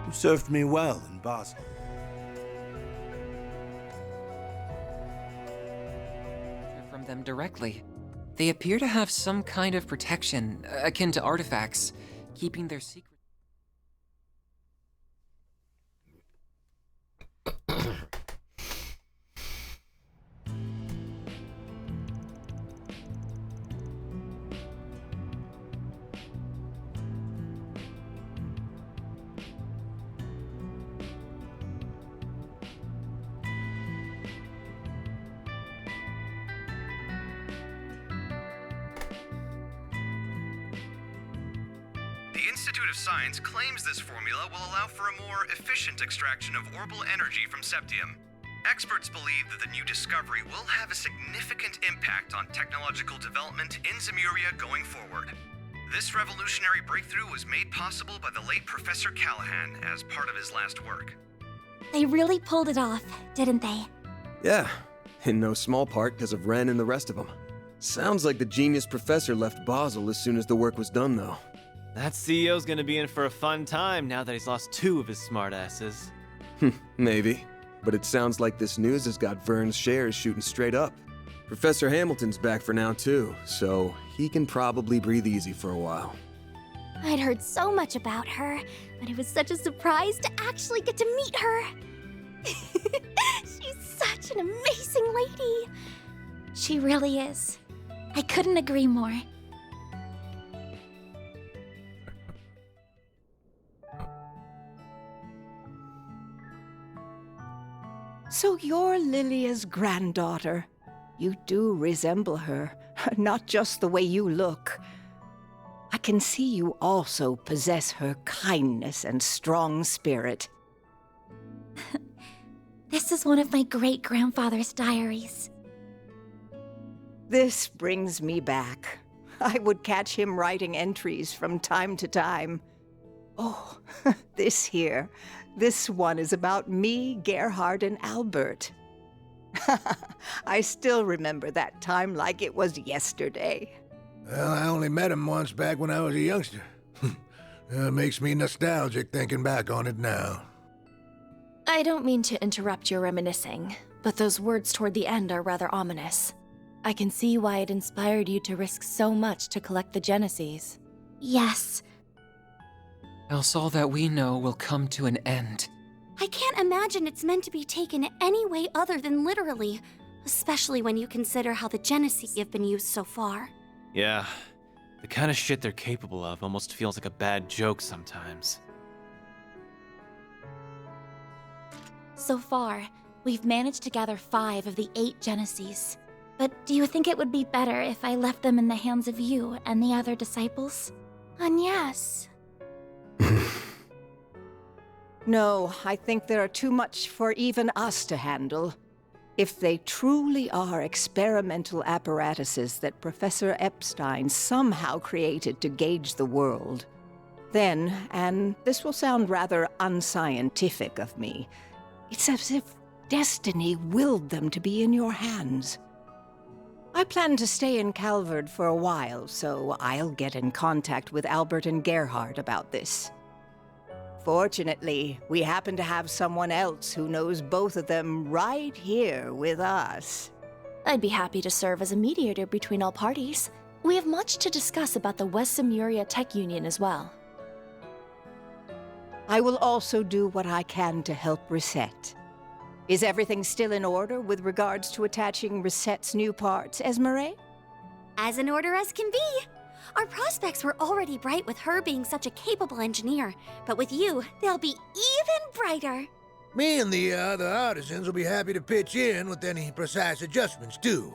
You served me well in Basel. From them directly. They appear to have some kind of protection, akin to artifacts, keeping their secret. The Institute of Science claims this formula will allow for a more efficient extraction of orbal energy from septium. Experts believe that the new discovery will have a significant impact on technological development in Zemuria going forward. This revolutionary breakthrough was made possible by the late Professor Callahan as part of his last work. They really pulled it off, didn't they? Yeah, in no small part because of Ren and the rest of them. Sounds like the genius professor left Basel as soon as the work was done, though. That CEO's gonna be in for a fun time now that he's lost 2 of his smartasses. Maybe. But it sounds like this news has got Vern's shares shooting straight up. Professor Hamilton's back for now, too, so he can probably breathe easy for a while. I'd heard so much about her, but it was such a surprise to actually get to meet her. She's such an amazing lady. She really is. I couldn't agree more. So you're Lilia's granddaughter. You do resemble her, not just the way you look. I can see you also possess her kindness and strong spirit. This is one of my great-grandfather's diaries. This brings me back. I would catch him writing entries from time to time. Oh, this here. This one is about me, Gerhard, and Albert. I still remember that time like it was yesterday. Well, I only met him once back when I was a youngster. Makes me nostalgic thinking back on it now. I don't mean to interrupt your reminiscing, but those words toward the end are rather ominous. I can see why it inspired you to risk so much to collect the genises. Yes. Else all that we know will come to an end. I can't imagine it's meant to be taken any way other than literally, especially when you consider how the genises have been used so far. Yeah, the kind of shit they're capable of almost feels like a bad joke sometimes. So far, we've managed to gather 5 of the 8 genises. But do you think it would be better if I left them in the hands of you and the other disciples? Yes. No, I think there are too much for even us to handle. If they truly are experimental apparatuses that Professor Epstein somehow created to gauge the world, then, and this will sound rather unscientific of me, it's as if destiny willed them to be in your hands. I plan to stay in Calvard for a while, so I'll get in contact with Albert and Gerhard about this. Fortunately, we happen to have someone else who knows both of them right here with us. I'd be happy to serve as a mediator between all parties. We have much to discuss about the West Zemuria Tech Union as well. I will also do what I can to help Reset. Is everything still in order with regards to attaching Reset's new parts, Esmeralda? As in order as can be. Our prospects were already bright with her being such a capable engineer, but with you, they'll be even brighter. Me and the other artisans will be happy to pitch in with any precise adjustments, too.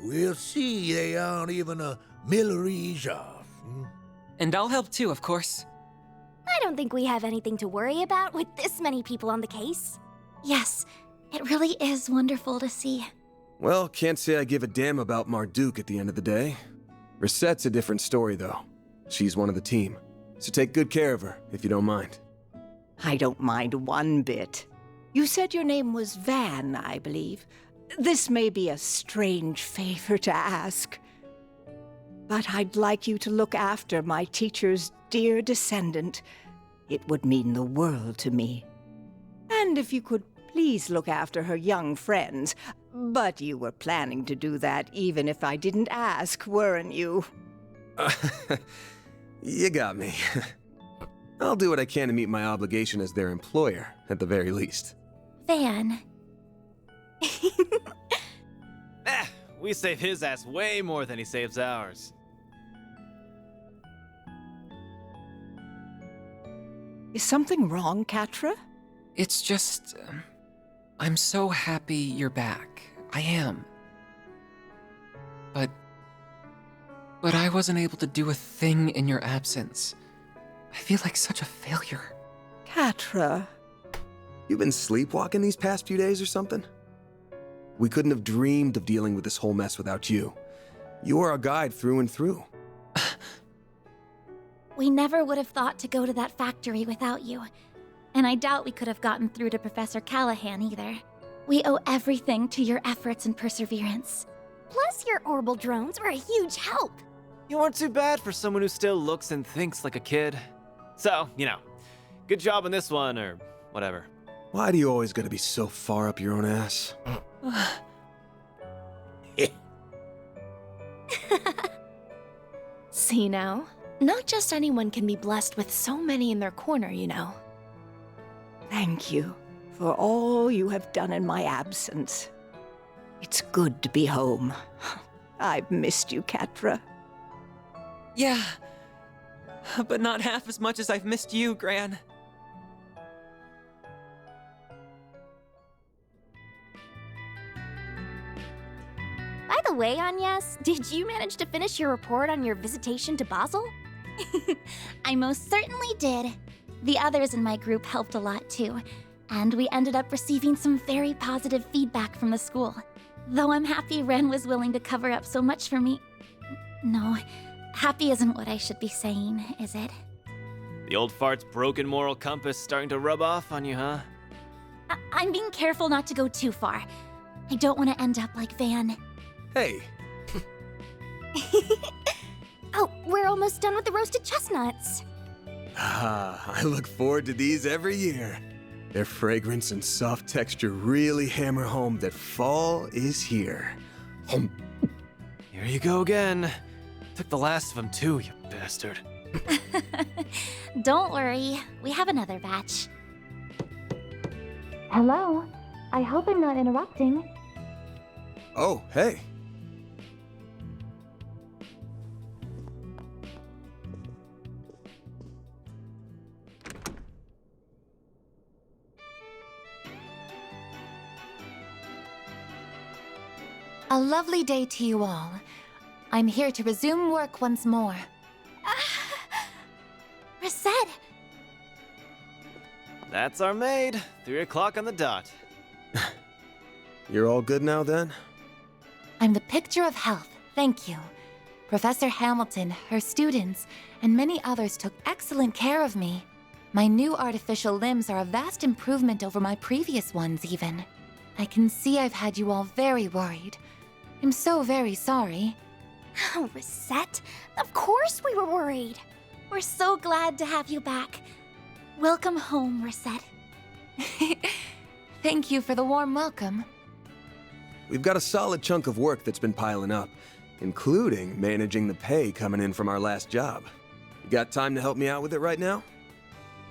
We'll see they aren't even a millerige off. And I'll help too, of course. I don't think we have anything to worry about with this many people on the case. Yes, it really is wonderful to see. Well, can't say I give a damn about Marduk at the end of the day. Reset's a different story, though. She's one of the team. So take good care of her, if you don't mind. I don't mind one bit. You said your name was Van, I believe. This may be a strange favor to ask, but I'd like you to look after my teacher's dear descendant. it would mean the world to me. And if you could please look after her young friends. But you were planning to do that even if I didn't ask, weren't you? You got me. I'll do what I can to meet my obligation as their employer, at the very least. Van. We save his ass way more than he saves ours. Is something wrong, Catra? It's just... I'm so happy you're back. I am. But I wasn't able to do a thing in your absence. I feel like such a failure. Catra. You been sleepwalking these past few days or something? We couldn't have dreamed of dealing with this whole mess without you. You are our guide through and through. We never would have thought to go to that factory without you. And I doubt we could have gotten through to Professor Callahan either. We owe everything to your efforts and perseverance. Plus, your orbital drones were a huge help. You weren't too bad for someone who still looks and thinks like a kid. So, good job on this one, or whatever. Why do you always gotta be so far up your own ass? See now? Not just anyone can be blessed with so many in their corner, you know. Thank you for all you have done in my absence. It's good to be home. I've missed you, Catra. Yeah. But not half as much as I've missed you, Gran. By the way, Agnes, did you manage to finish your report on your visitation to Basel? I most certainly did. The others in my group helped a lot too, and we ended up receiving some very positive feedback from the school. Though I'm happy Ren was willing to cover up so much for me. No, happy isn't what I should be saying, is it? The old fart's broken moral compass starting to rub off on you, huh? I'm being careful not to go too far. I don't want to end up like Van. Hey, Oh, we're almost done with the roasted chestnuts. I look forward to these every year. Their fragrance and soft texture really hammer home that fall is here. Here you go again. Took the last of them too, you bastard. Don't worry, we have another batch. Hello, I hope I'm not interrupting. Oh, hey. A lovely day to you all. I'm here to resume work once more. Reset! That's our maid. 3 o'clock on the dot. You're all good now then? I'm the picture of health, thank you. Professor Hamilton, her students, and many others took excellent care of me. My new artificial limbs are a vast improvement over my previous ones, even. I can see I've had you all very worried. I'm so very sorry. Oh, Reset, of course we were worried. We're so glad to have you back. Welcome home, Reset. Thank you for the warm welcome. We've got a solid chunk of work that's been piling up, including managing the pay coming in from our last job. You got time to help me out with it right now?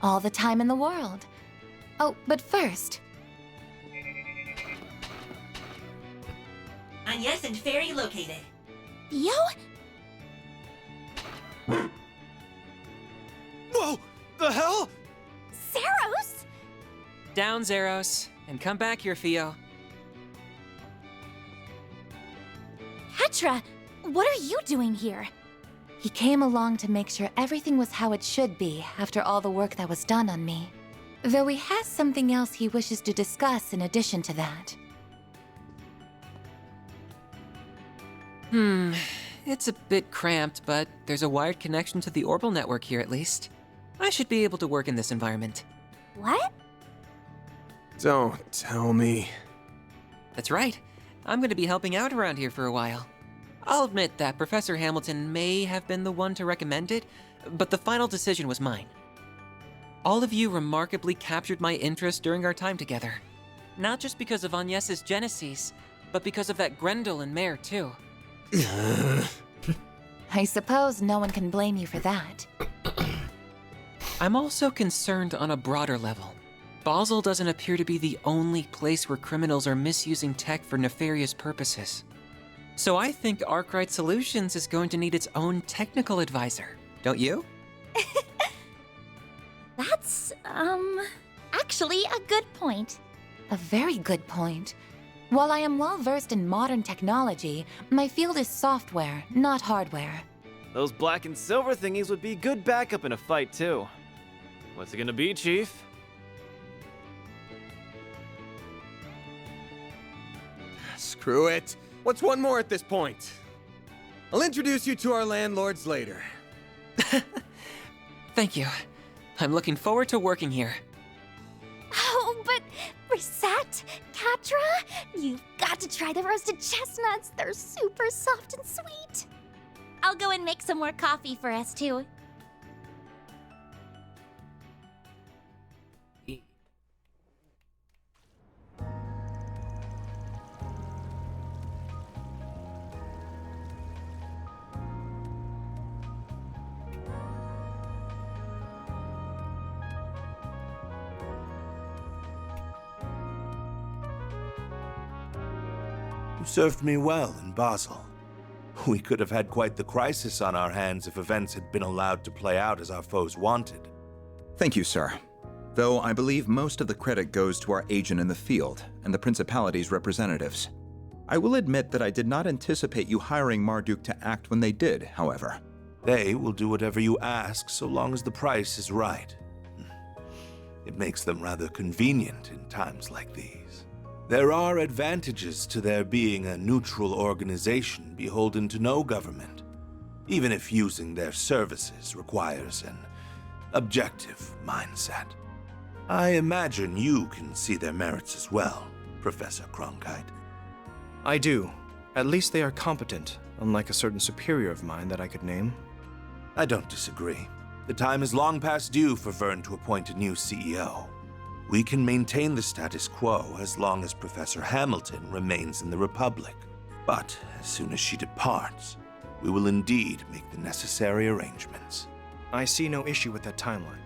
All the time in the world. Oh, but first... Agnes and Fairy located. Theo? Whoa! The hell? Zeros? Down, Zeros, and come back here, Theo. Petra, what are you doing here? He came along to make sure everything was how it should be after all the work that was done on me. Though he has something else he wishes to discuss in addition to that. It's a bit cramped, but there's a wired connection to the orbital network here at least. I should be able to work in this environment. What? Don't tell me. That's right. I'm going to be helping out around here for a while. I'll admit that Professor Hamilton may have been the one to recommend it, but the final decision was mine. All of you remarkably captured my interest during our time together. Not just because of Agnes's genises, but because of that Grendel and Mare, too. I suppose no one can blame you for that. I'm also concerned on a broader level. Basel doesn't appear to be the only place where criminals are misusing tech for nefarious purposes. So I think Arkwright Solutions is going to need its own technical advisor, don't you? That's, actually a good point. A very good point. While I am well versed in modern technology, my field is software, not hardware. Those black and silver thingies would be good backup in a fight, too. What's it gonna be, Chief? Screw it. What's one more at this point? I'll introduce you to our landlords later. Thank you. I'm looking forward to working here. Oh, but Risette, Catra, you've got to try the roasted chestnuts. They're super soft and sweet. I'll go and make some more coffee for us, too. You served me well in Basel. We could have had quite the crisis on our hands if events had been allowed to play out as our foes wanted. Thank you, sir. Though I believe most of the credit goes to our agent in the field and the Principality's representatives. I will admit that I did not anticipate you hiring Marduk to act when they did, however. They will do whatever you ask so long as the price is right. It makes them rather convenient in times like these. There are advantages to their being a neutral organization beholden to no government, even if using their services requires an objective mindset. I imagine you can see their merits as well, Professor Cronkite. I do. At least they are competent, unlike a certain superior of mine that I could name. I don't disagree. The time is long past due for Vern to appoint a new CEO. We can maintain the status quo as long as Professor Hamilton remains in the Republic. But as soon as she departs, we will indeed make the necessary arrangements. I see no issue with that timeline.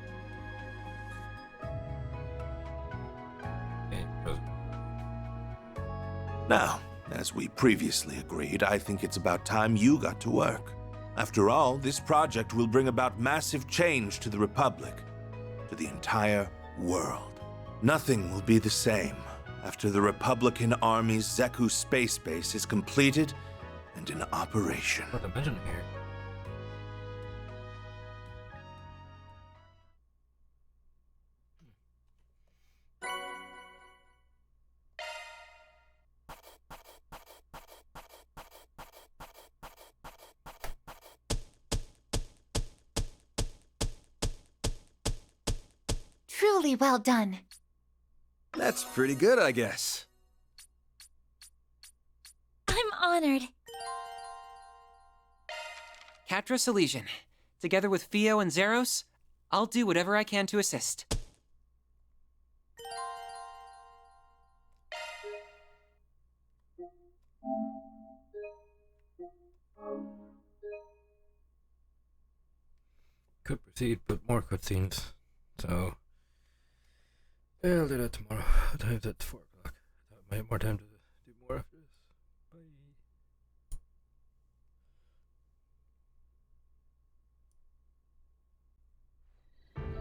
Now, as we previously agreed, I think it's about time you got to work. After all, this project will bring about massive change to the Republic, to the entire world. Nothing will be the same after the Republican Army's Zeku space base is completed and in operation. What a vision here. Truly well done. That's pretty good, I guess. I'm honored. Catra Silesian, together with Fio and Zeros, I'll do whatever I can to assist. Could proceed, but more cutscenes. So, yeah, I'll do that tomorrow. What time is it? 4 o'clock. I might have more time to do more after this. Bye.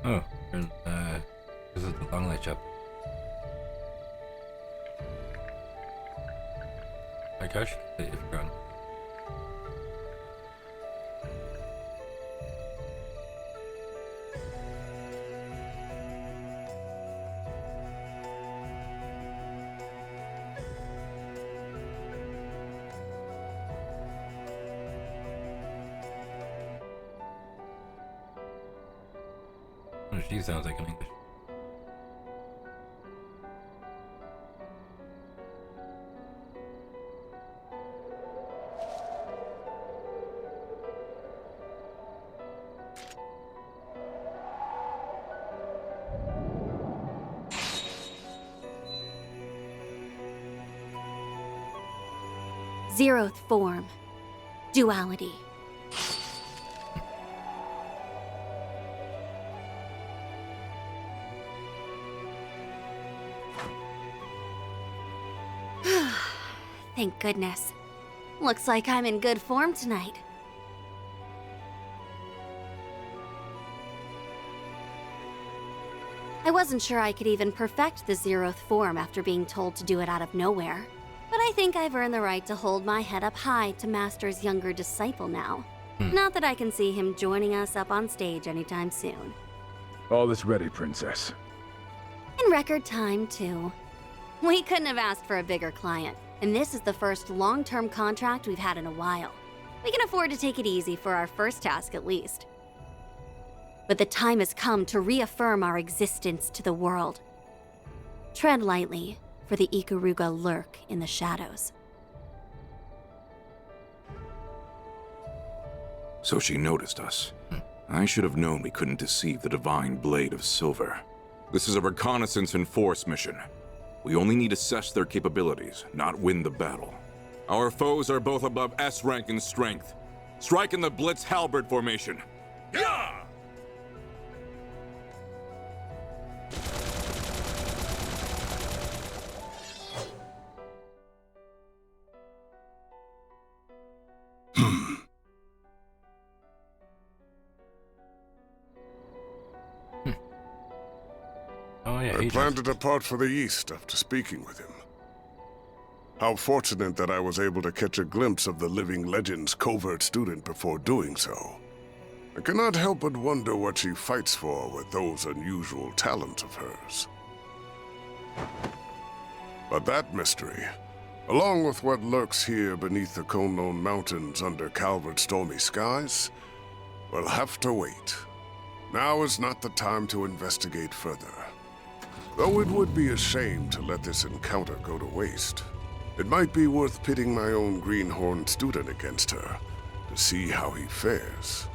Oh, and, this is the long light shop. My gosh, if you're gone. She sounds like an English. Zeroth form. Duality. Thank goodness. Looks like I'm in good form tonight. I wasn't sure I could even perfect the Zeroth form after being told to do it out of nowhere. But I think I've earned the right to hold my head up high to Master's younger disciple now. Not that I can see him joining us up on stage anytime soon. All is ready, Princess. In record time, too. We couldn't have asked for a bigger client, and this is the first long-term contract we've had in a while. We can afford to take it easy for our first task, at least. But the time has come to reaffirm our existence to the world. Tread lightly, for the Ikaruga lurk in the shadows. So she noticed us. I should have known we couldn't deceive the Divine Blade of Silver. This is a reconnaissance and force mission. We only need to assess their capabilities, not win the battle. Our foes are both above S rank in strength. Strike in the Blitz Halberd formation. Yeah! Oh, yeah, I plan to depart for the east after speaking with him. How fortunate that I was able to catch a glimpse of the Living Legend's covert student before doing so. I cannot help but wonder what she fights for with those unusual talents of hers. But that mystery, along with what lurks here beneath the Konlon Mountains under Calvert's stormy skies, will have to wait. Now is not the time to investigate further. Though it would be a shame to let this encounter go to waste, it might be worth pitting my own greenhorn student against her to see how he fares.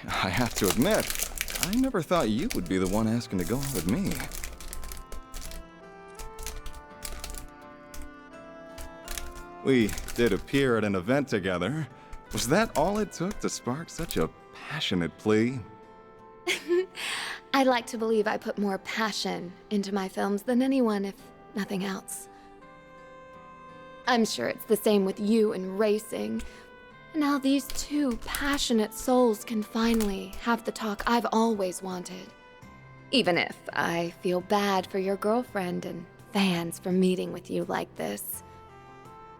I have to admit, I never thought you would be the one asking to go out with me. We did appear at an event together. Was that all it took to spark such a passionate plea? I'd like to believe I put more passion into my films than anyone, if nothing else. I'm sure it's the same with you and racing. And how these two passionate souls can finally have the talk I've always wanted. Even if I feel bad for your girlfriend and fans for meeting with you like this.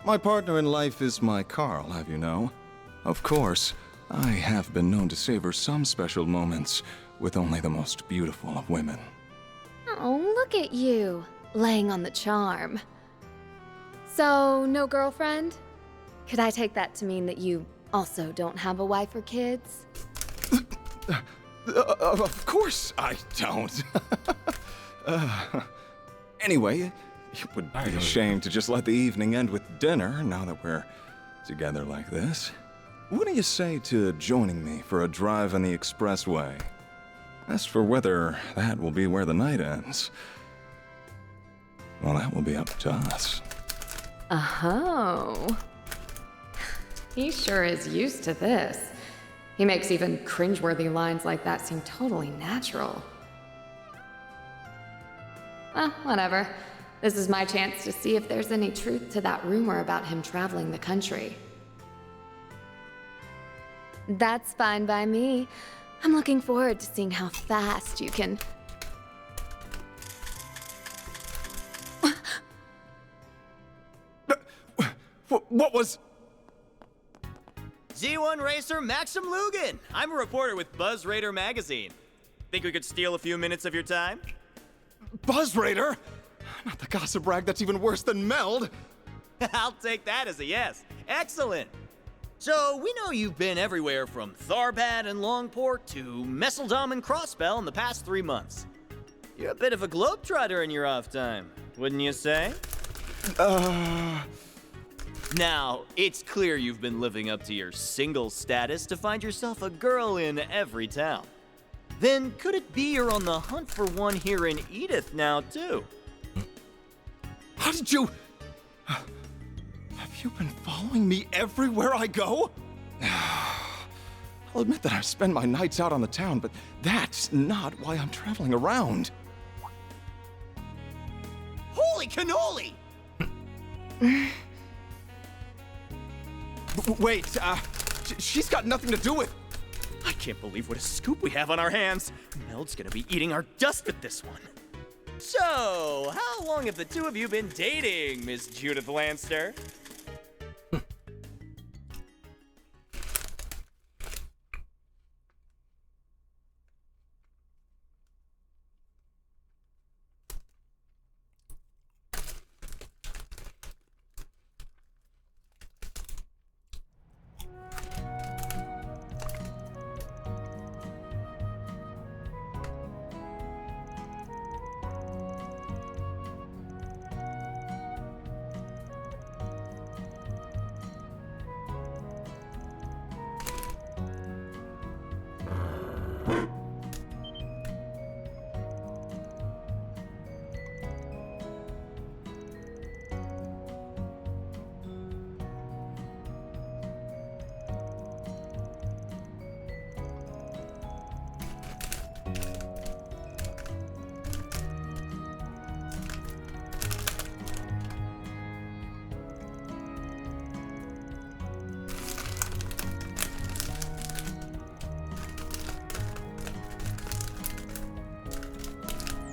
My partner in life is my Carl, have you know. Of course, I have been known to savor some special moments with only the most beautiful of women. Oh, look at you, laying on the charm. So, no girlfriend? Could I take that to mean that you also don't have a wife or kids? Of course I don't. Anyway, it would be a shame to just let the evening end with dinner now that we're together like this. What do you say to joining me for a drive on the expressway? As for whether that will be where the night ends, well, that will be up to us. Oh. He sure is used to this. He makes even cringeworthy lines like that seem totally natural. Whatever. This is my chance to see if there's any truth to that rumor about him traveling the country. That's fine by me. I'm looking forward to seeing how fast you can... What was... Z1 Racer Maxim Lugan! I'm a reporter with Buzz Raider magazine. Think we could steal a few minutes of your time? Buzz Raider? Not the gossip rag that's even worse than Meld. I'll take that as a yes. Excellent. So, we know you've been everywhere from Tharbad and Longport to Messeldom and Crossbell in the past 3 months. You're a bit of a globetrotter in your off time, wouldn't you say? Now, it's clear you've been living up to your single status to find yourself a girl in every town. Then could it be you're on the hunt for one here in Edith now, too? How did you... Have you been following me everywhere I go? I'll admit that I spend my nights out on the town, but that's not why I'm traveling around. Holy cannoli! Wait, she's got nothing to do with... I can't believe what a scoop we have on our hands. Meld's gonna be eating our dust with this one. So, how long have the two of you been dating, Miss Judith Lanster?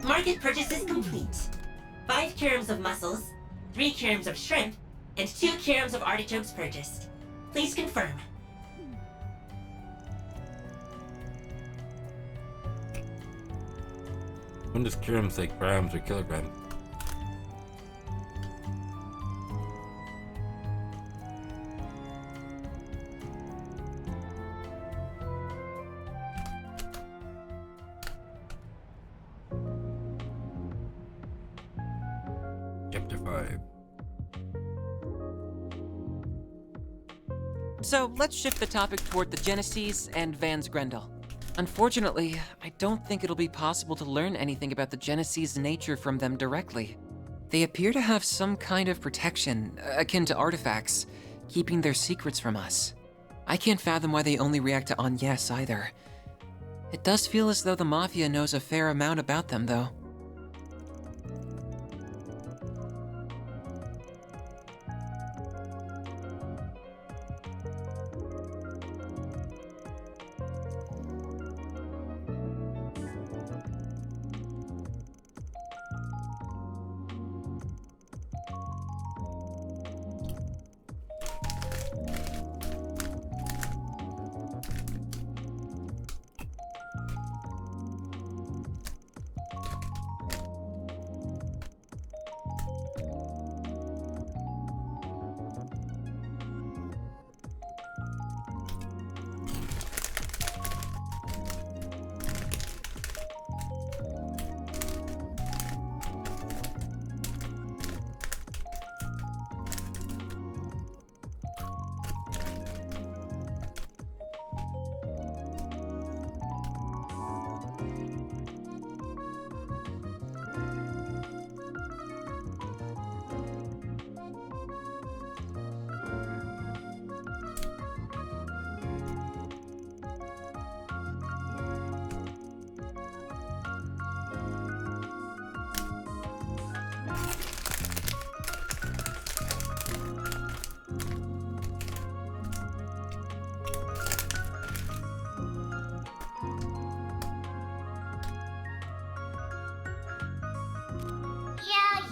Market purchase is complete. 5 kilograms of mussels, 3 kilograms of shrimp, and 2 kilograms of artichokes purchased. Please confirm. When does kilograms say grams or kilograms? Chapter 5. So let's shift the topic toward the Genises and Vans Grendel. Unfortunately, I don't think it'll be possible to learn anything about the Genises' nature from them directly. They appear to have some kind of protection, akin to artifacts, keeping their secrets from us. I can't fathom why they only react to Agnes either. It does feel as though the Mafia knows a fair amount about them, though.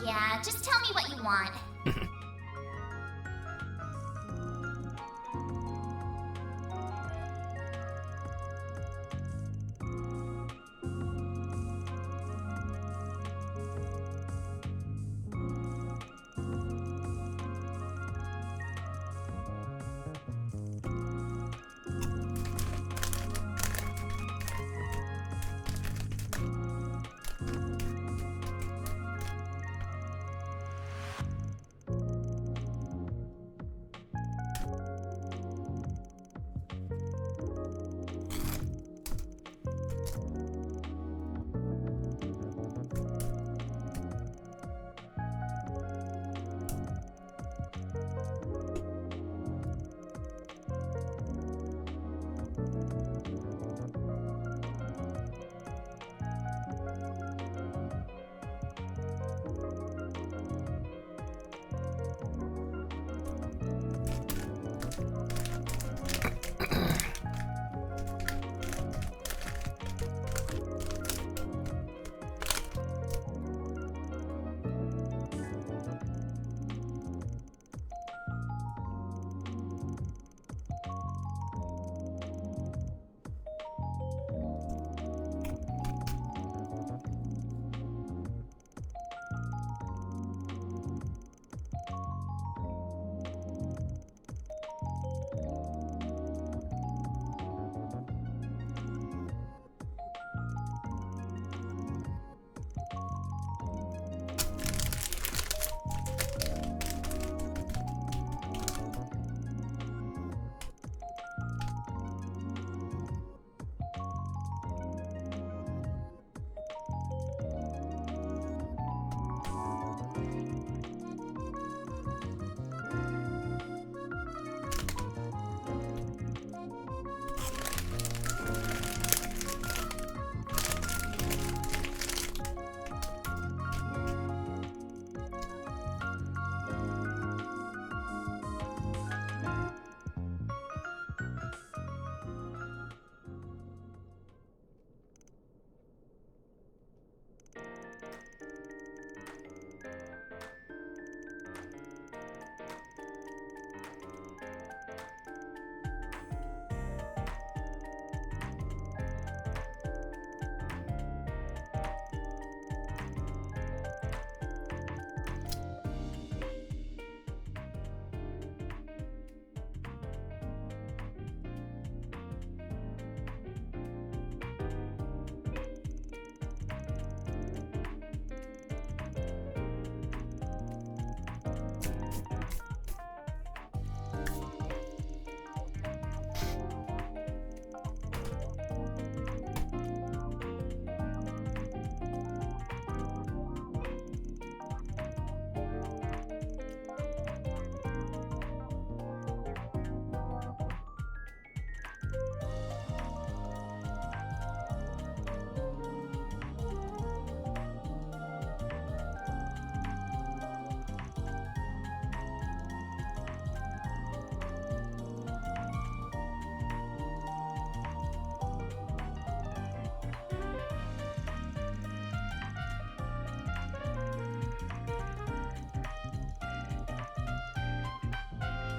Yeah, just tell me what you want.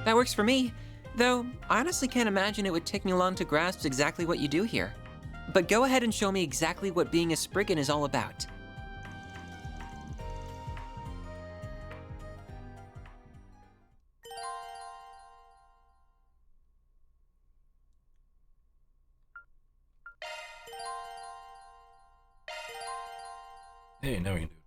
That works for me, though I honestly can't imagine it would take me long to grasp exactly what you do here. But go ahead and show me exactly what being a Spriggan is all about. Hey, now we can do it.